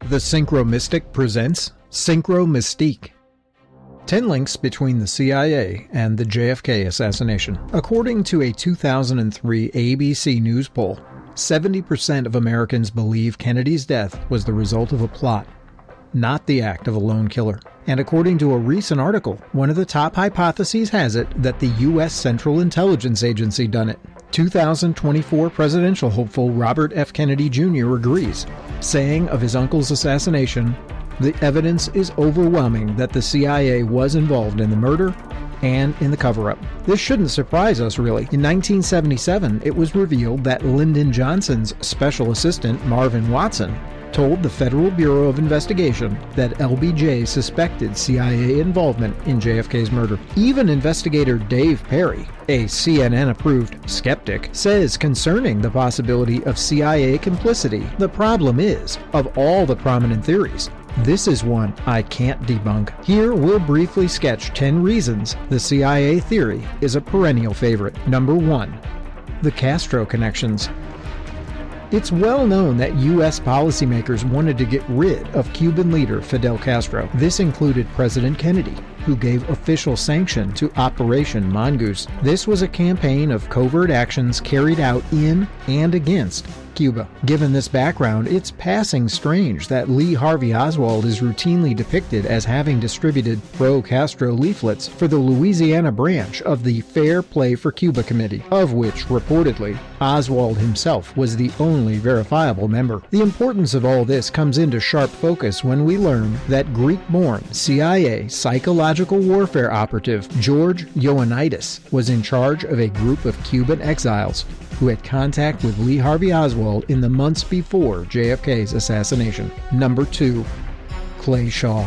The Synchromystic presents Synchromystique. 10 links between the CIA and the JFK assassination. According to a 2003 ABC News poll, 70% of Americans believe Kennedy's death was the result of a plot, not the act of a lone killer. And according to a recent article, one of the top hypotheses has it that the U.S. Central Intelligence Agency done it. 2024 presidential hopeful Robert F. Kennedy Jr. agrees, saying of his uncle's assassination, "The evidence is overwhelming that the CIA was involved in the murder and in the cover-up." This shouldn't surprise us, really. In 1977, it was revealed that Lyndon Johnson's special assistant, Marvin Watson, told the Federal Bureau of Investigation that LBJ suspected CIA involvement in JFK's murder. Even investigator Dave Perry, a CNN-approved skeptic, says concerning the possibility of CIA complicity, the problem is, of all the prominent theories, this is one I can't debunk. Here we'll briefly sketch 10 reasons the CIA theory is a perennial favorite. Number 1. The Castro Connections. It's well known that U.S. policymakers wanted to get rid of Cuban leader Fidel-Castro. This included President Kennedy, who gave official sanction to Operation Mongoose. This was a campaign of covert actions carried out in and against Cuba. Given this background, it's passing strange that Lee Harvey Oswald is routinely depicted as having distributed pro-Castro leaflets for the Louisiana branch of the Fair Play for Cuba Committee, of which, reportedly, Oswald himself was the only verifiable member. The importance of all this comes into sharp focus when we learn that Greek-born CIA psychological warfare operative George Joannides was in charge of a group of Cuban exiles who had contact with Lee Harvey Oswald in the months before JFK's assassination. Number 2. Clay Shaw.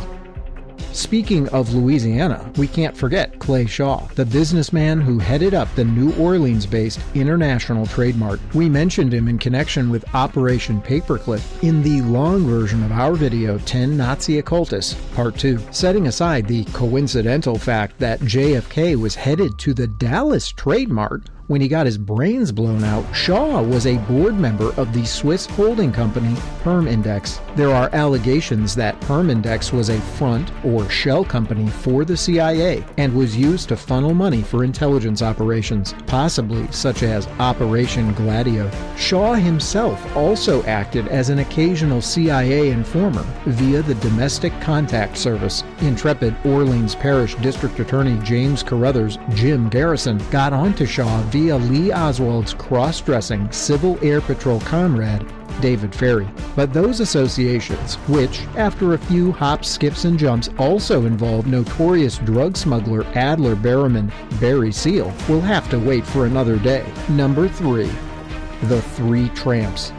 Speaking of Louisiana, we can't forget Clay Shaw, the businessman who headed up the New Orleans-based International Trade Mart. We mentioned him in connection with Operation Paperclip in the long version of our video 10 Nazi Occultists, Part 2. Setting aside the coincidental fact that JFK was headed to the Dallas Trade Mart when he got his brains blown out, Shaw was a board member of the Swiss holding company Permindex. There are allegations that Permindex was a front or shell company for the CIA and was used to funnel money for intelligence operations, possibly such as Operation Gladio. Shaw himself also acted as an occasional CIA informer via the Domestic Contact Service. Intrepid Orleans Parish District Attorney James Carruthers Jim Garrison got onto Shaw via Lee Oswald's cross-dressing Civil Air Patrol comrade, David Ferry. But those associations, which, after a few hops, skips, and jumps, also involve notorious drug smuggler Adler Berriman Barry Seal, will have to wait for another day. Number 3. The Three Tramps.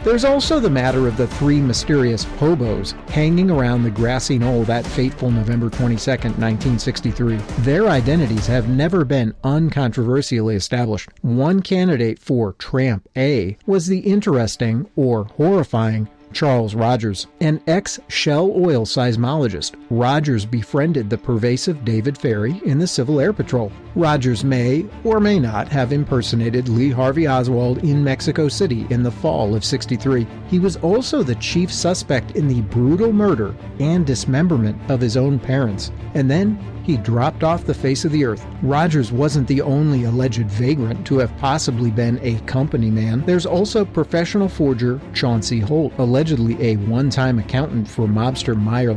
There's also the matter of the three mysterious hobos hanging around the grassy knoll that fateful November 22, 1963. Their identities have never been uncontroversially established. One candidate for Tramp A was the interesting, or horrifying, Charles Rogers. An ex-Shell Oil seismologist, Rogers befriended the pervasive David Ferry in the Civil Air Patrol. Rogers may or may not have impersonated Lee Harvey Oswald in Mexico City in the fall of '63. He was also the chief suspect in the brutal murder and dismemberment of his own parents, and then he dropped off the face of the earth. Rogers wasn't the only alleged vagrant to have possibly been a company man. There's also professional forger Chauncey Holt, allegedly a one-time accountant for mobster Meyer.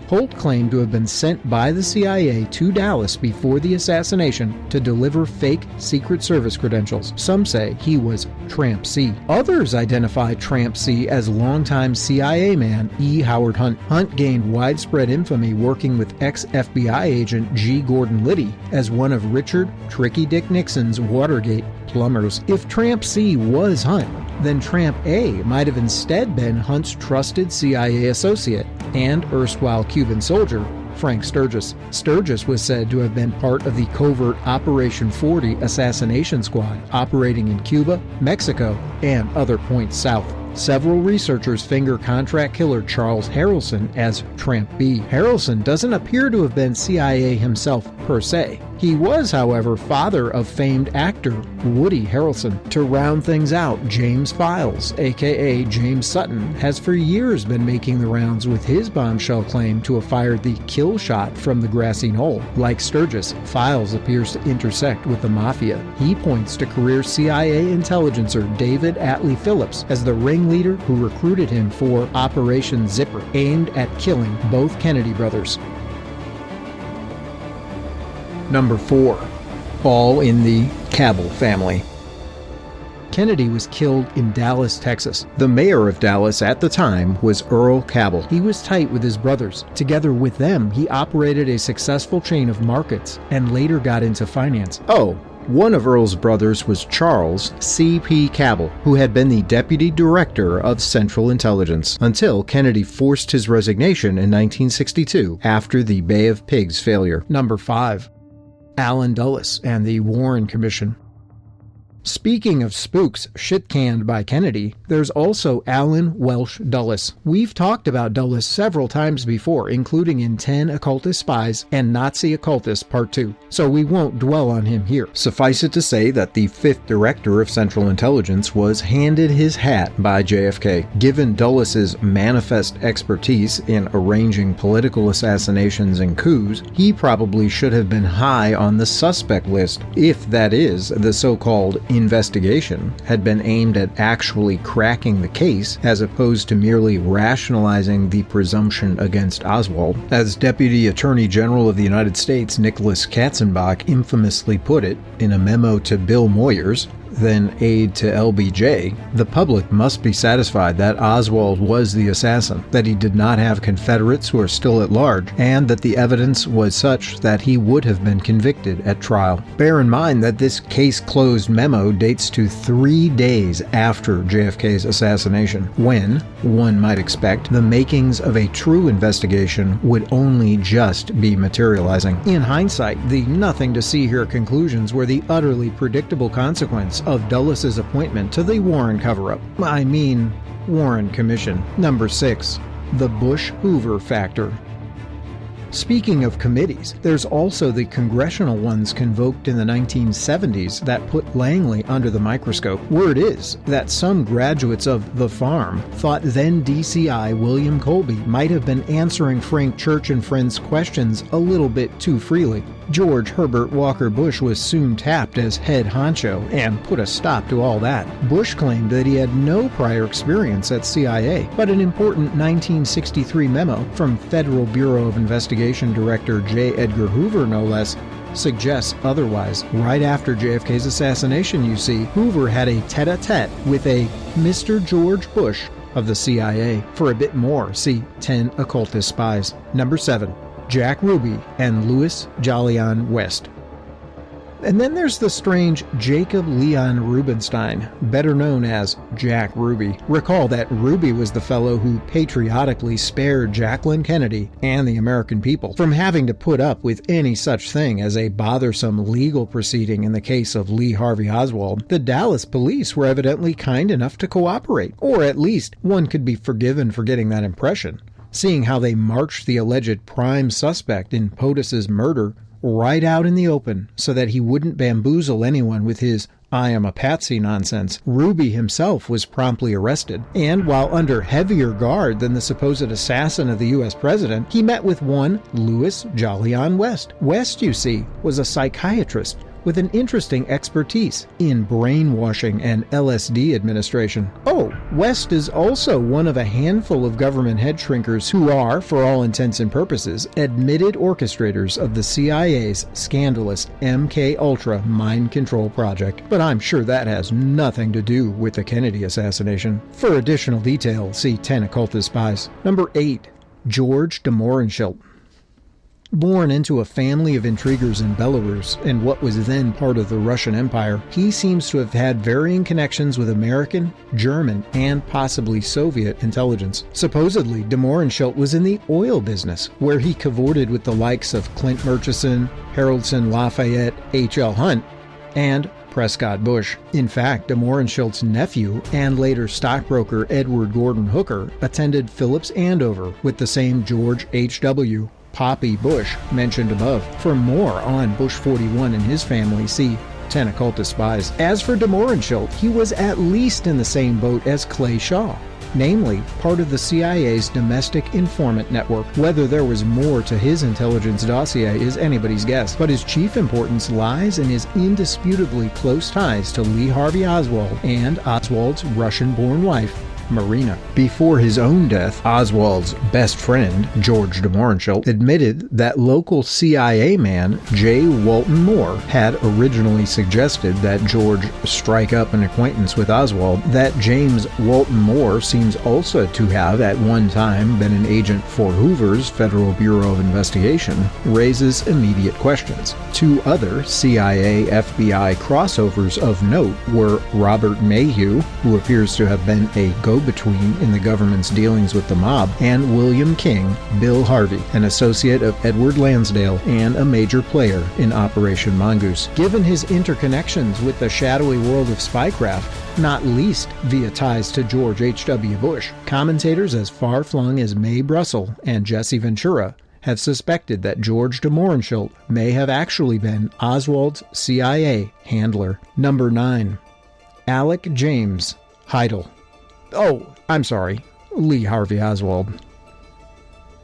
Holt claimed to have been sent by the CIA to Dallas before the assassination to deliver fake Secret Service credentials. Some say he was Tramp C. Others identify Tramp C as longtime CIA man E. Howard Hunt. Hunt gained widespread infamy working with ex-FBI agent G. Gordon Liddy as one of Richard Tricky Dick Nixon's Watergate plumbers. If Tramp C was Hunt, then Tramp A might have instead been Hunt's trusted CIA associate and erstwhile Cuban soldier, Frank Sturgis. Sturgis was said to have been part of the covert Operation 40 assassination squad operating in Cuba, Mexico, and other points south. Several researchers finger contract killer Charles Harrelson as Tramp B. Harrelson doesn't appear to have been CIA himself per se, He was, however, father of famed actor Woody Harrelson. To round things out, James Files, aka James Sutton, has for years been making the rounds with his bombshell claim to have fired the kill shot from the grassy knoll. Like Sturgis, Files appears to intersect with the mafia. He points to career CIA intelligencer David Atlee Phillips as the ringleader who recruited him for Operation Zipper, aimed at killing both Kennedy brothers. Number 4. All in the Cabell family. Kennedy was killed in Dallas, Texas. The mayor of Dallas at the time was Earle Cabell. He was tight with his brothers. Together with them, he operated a successful chain of markets and later got into finance. One of Earle's brothers was Charles C.P. Cabell, who had been the deputy director of Central Intelligence until Kennedy forced his resignation in 1962 after the Bay of Pigs failure. Number 5. Allen Dulles and the Warren Commission. Speaking of spooks shit-canned by Kennedy, there's also Allen Welsh Dulles. We've talked about Dulles several times before, including in 10 Occultist Spies and Nazi Occultist Part 2, so we won't dwell on him here. Suffice it to say that the 5th director of Central Intelligence was handed his hat by JFK. Given Dulles's manifest expertise in arranging political assassinations and coups, he probably should have been high on the suspect list, if that is, the so-called investigation had been aimed at actually cracking the case as opposed to merely rationalizing the presumption against Oswald. As Deputy Attorney General of the United States Nicholas Katzenbach infamously put it in a memo to Bill Moyers, then aide to LBJ, the public must be satisfied that Oswald was the assassin, that he did not have Confederates who are still at large, and that the evidence was such that he would have been convicted at trial. Bear in mind that this case closed memo dates to 3 days after JFK's assassination, when, one might expect, the makings of a true investigation would only just be materializing. In hindsight, the nothing-to-see-here conclusions were the utterly predictable consequence of Dulles's appointment to the Warren cover-up. Warren Commission. Number 6. The Bush-Hoover Factor. Speaking of committees, there's also the congressional ones convoked in the 1970s that put Langley under the microscope. Word is that some graduates of the farm thought then DCI William Colby might have been answering Frank Church and Friends' questions a little bit too freely. George Herbert Walker Bush was soon tapped as head honcho and put a stop to all that. Bush claimed that he had no prior experience at CIA, but an important 1963 memo from Federal Bureau of Investigation Director J. Edgar Hoover, no less, suggests otherwise. Right after JFK's assassination, you see, Hoover had a tete-a-tete with a Mr. George Bush of the CIA. For a bit more, see 10 Occultist Spies. Number 7. Jack Ruby and Louis Jolyon West. And then there's the strange Jacob Leon Rubinstein, better known as Jack Ruby. Recall that Ruby was the fellow who patriotically spared Jacqueline Kennedy and the American people from having to put up with any such thing as a bothersome legal proceeding in the case of Lee Harvey Oswald. The Dallas police were evidently kind enough to cooperate, or at least one could be forgiven for getting that impression, seeing how they marched the alleged prime suspect in POTUS's murder right out in the open so that he wouldn't bamboozle anyone with his "I am a patsy" nonsense. Ruby himself was promptly arrested, and while under heavier guard than the supposed assassin of the U.S. president, he met with one Louis Jolyon West. West, you see, was a psychiatrist with an interesting expertise in brainwashing and LSD administration. West is also one of a handful of government head shrinkers who are, for all intents and purposes, admitted orchestrators of the CIA's scandalous MK-Ultra mind control project. But I'm sure that has nothing to do with the Kennedy assassination. For additional detail, see 10 Occultist Spies. Number 8. George de Mohrenschildt. Born into a family of intriguers in Belarus and what was then part of the Russian Empire, he seems to have had varying connections with American, German, and possibly Soviet intelligence. Supposedly, de Mohrenschildt was in the oil business, where he cavorted with the likes of Clint Murchison, Harrelson, Lafayette, H.L. Hunt, and Prescott Bush. In fact, de Mohrenschildt's nephew and later stockbroker Edward Gordon Hooker attended Phillips Andover with the same George H.W., Poppy Bush, mentioned above. For more on Bush 41 and his family, see 10 Occultist Spies. As for de Mohrenschildt, he was at least in the same boat as Clay Shaw, namely part of the CIA's domestic informant network. Whether there was more to his intelligence dossier is anybody's guess, but his chief importance lies in his indisputably close ties to Lee Harvey Oswald and Oswald's Russian-born wife, Marina. Before his own death, Oswald's best friend, George de Mohrenschildt, admitted that local CIA man J. Walton Moore had originally suggested that George strike up an acquaintance with Oswald. That James Walton Moore seems also to have at one time been an agent for Hoover's Federal Bureau of Investigation raises immediate questions. Two other CIA-FBI crossovers of note were Robert Mayhew, who appears to have been a go-between in the government's dealings with the mob, and William King, Bill Harvey, an associate of Edward Lansdale and a major player in Operation Mongoose. Given his interconnections with the shadowy world of spycraft, not least via ties to George H.W. Bush, commentators as far-flung as Mae Brussel and Jesse Ventura have suspected that George de Mohrenschildt may have actually been Oswald's CIA handler. Number 9. Alek James Hidell. Oh, I'm sorry, Lee Harvey Oswald.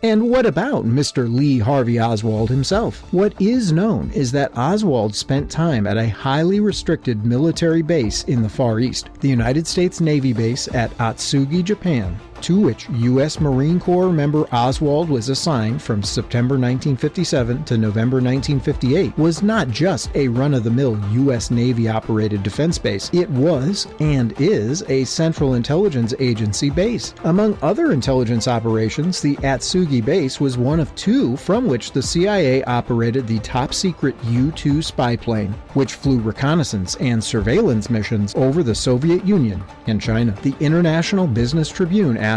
And what about Mr. Lee Harvey Oswald himself? What is known is that Oswald spent time at a highly restricted military base in the Far East, the United States Navy base at Atsugi, Japan, to which U.S. Marine Corps member Oswald was assigned from September 1957 to November 1958, was not just a run-of-the-mill U.S. Navy-operated defense base. It was, and is, a Central Intelligence Agency base. Among other intelligence operations, the Atsugi base was one of two from which the CIA operated the top-secret U-2 spy plane, which flew reconnaissance and surveillance missions over the Soviet Union and China. The International Business Tribune asks,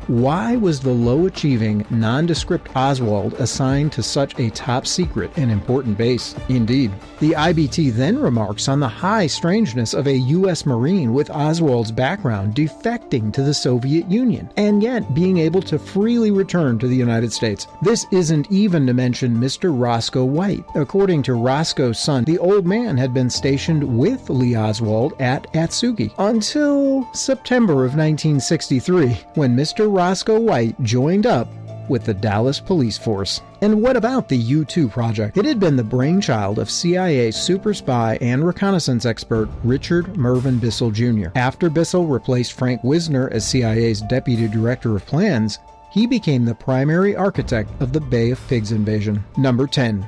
why was the low-achieving, nondescript Oswald assigned to such a top-secret and important base? Indeed. The IBT then remarks on the high strangeness of a U.S. Marine with Oswald's background defecting to the Soviet Union, and yet being able to freely return to the United States. This isn't even to mention Mr. Roscoe White. According to Roscoe's son, the old man had been stationed with Lee Oswald at Atsugi until September of 1963, when Mr. Roscoe White joined up with the Dallas police force. And what about the U-2 project? It had been the brainchild of CIA super spy and reconnaissance expert Richard Mervyn Bissell Jr. After Bissell replaced Frank Wisner as CIA's deputy director of plans, he became the primary architect of the Bay of Pigs invasion. Number 10.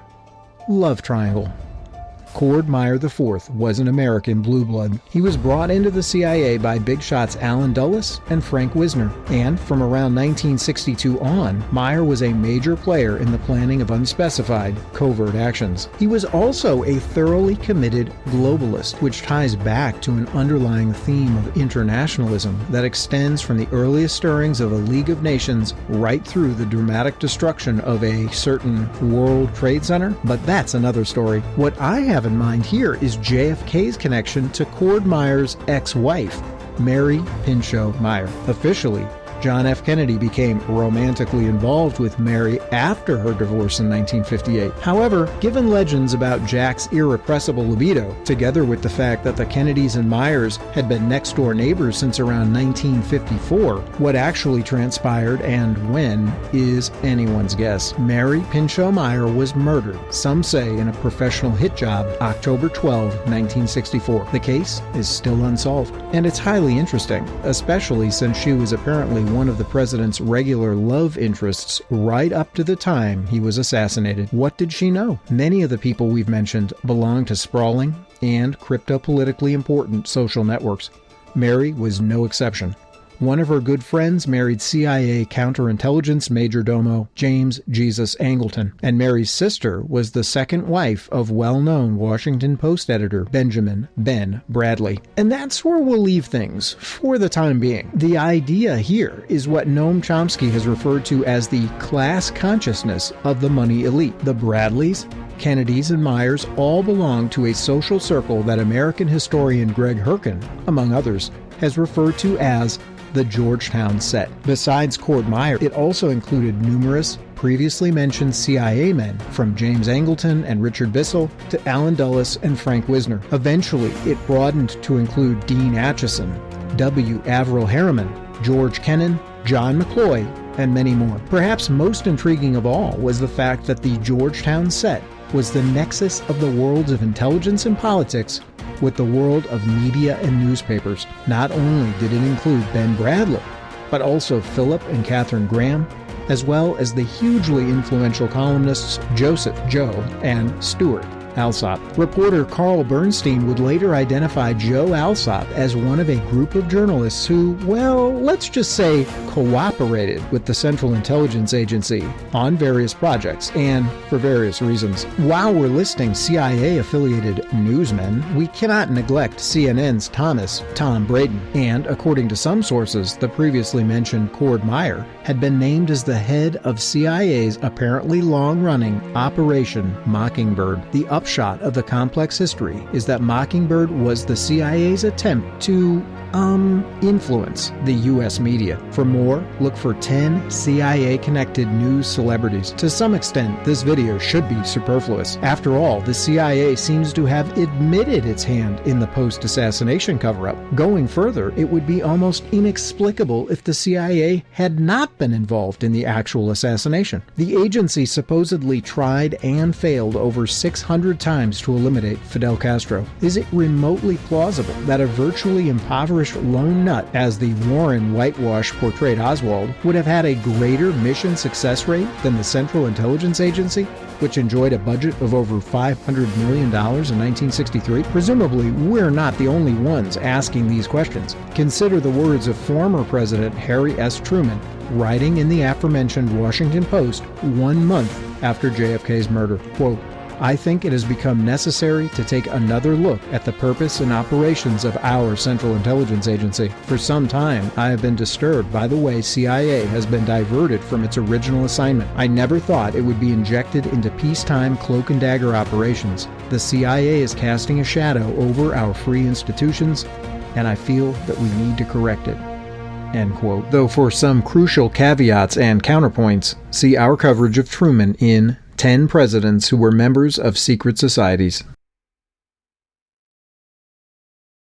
Love Triangle. Cord Meyer IV was an American blue blood. He was brought into the CIA by big shots Allen Dulles and Frank Wisner, and from around 1962 on, Meyer was a major player in the planning of unspecified covert actions. He was also a thoroughly committed globalist, which ties back to an underlying theme of internationalism that extends from the earliest stirrings of a League of Nations right through the dramatic destruction of a certain World Trade Center. But that's another story. What I have in mind here is JFK's connection to Cord Meyer's ex-wife, Mary Pinchot Meyer. Officially, John F. Kennedy became romantically involved with Mary after her divorce in 1958. However, given legends about Jack's irrepressible libido, together with the fact that the Kennedys and Meyers had been next-door neighbors since around 1954, what actually transpired and when is anyone's guess. Mary Pinchot Meyer was murdered, some say in a professional hit job, October 12, 1964. The case is still unsolved, and it's highly interesting, especially since she was apparently one of the president's regular love interests right up to the time he was assassinated. What did she know? Many of the people we've mentioned belong to sprawling and crypto-politically important social networks. Mary was no exception. One of her good friends married CIA counterintelligence majordomo James Jesus Angleton, and Mary's sister was the second wife of well-known Washington Post editor Benjamin Ben Bradley. And that's where we'll leave things for the time being. The idea here is what Noam Chomsky has referred to as the class consciousness of the money elite. The Bradleys, Kennedys, and Meyers all belong to a social circle that American historian Greg Herkin, among others, has referred to as the Georgetown set. Besides Cord Meyer, it also included numerous previously mentioned CIA men, from James Angleton and Richard Bissell to Alan Dulles and Frank Wisner. Eventually, it broadened to include Dean Acheson, W. Averell Harriman, George Kennan, John McCloy, and many more. Perhaps most intriguing of all was the fact that the Georgetown set was the nexus of the worlds of intelligence and politics with the world of media and newspapers. Not only did it include Ben Bradlee, but also Philip and Catherine Graham, as well as the hugely influential columnists Joseph Joe and Stuart Alsop. Reporter Carl Bernstein would later identify Joe Alsop as one of a group of journalists who, well, let's just say, cooperated with the Central Intelligence Agency on various projects and for various reasons. While we're listing CIA-affiliated newsmen, we cannot neglect CNN's Tom Braden, and according to some sources, the previously mentioned Cord Meyer had been named as the head of CIA's apparently long-running Operation Mockingbird. The upshot of the complex history is that Mockingbird was the CIA's attempt to influence the U.S. media. For more, look for 10 CIA-connected news celebrities. To some extent, this video should be superfluous. After all, the CIA seems to have admitted its hand in the post-assassination cover-up. Going further, it would be almost inexplicable if the CIA had not been involved in the actual assassination. The agency supposedly tried and failed over 600 times to eliminate Fidel-Castro. Is it remotely plausible that a virtually impoverished lone nut, as the Warren whitewash portrayed Oswald, would have had a greater mission success rate than the Central Intelligence Agency, which enjoyed a budget of over $500 million in 1963? Presumably, we're not the only ones asking these questions. Consider the words of former President Harry S. Truman, writing in the aforementioned Washington Post 1 month after JFK's murder. Quote, "I think it has become necessary to take another look at the purpose and operations of our Central Intelligence Agency. For some time, I have been disturbed by the way CIA has been diverted from its original assignment. I never thought it would be injected into peacetime cloak and dagger operations. The CIA is casting a shadow over our free institutions, and I feel that we need to correct it." End quote. Though for some crucial caveats and counterpoints, see our coverage of Truman in 10 Presidents Who Were Members of Secret Societies.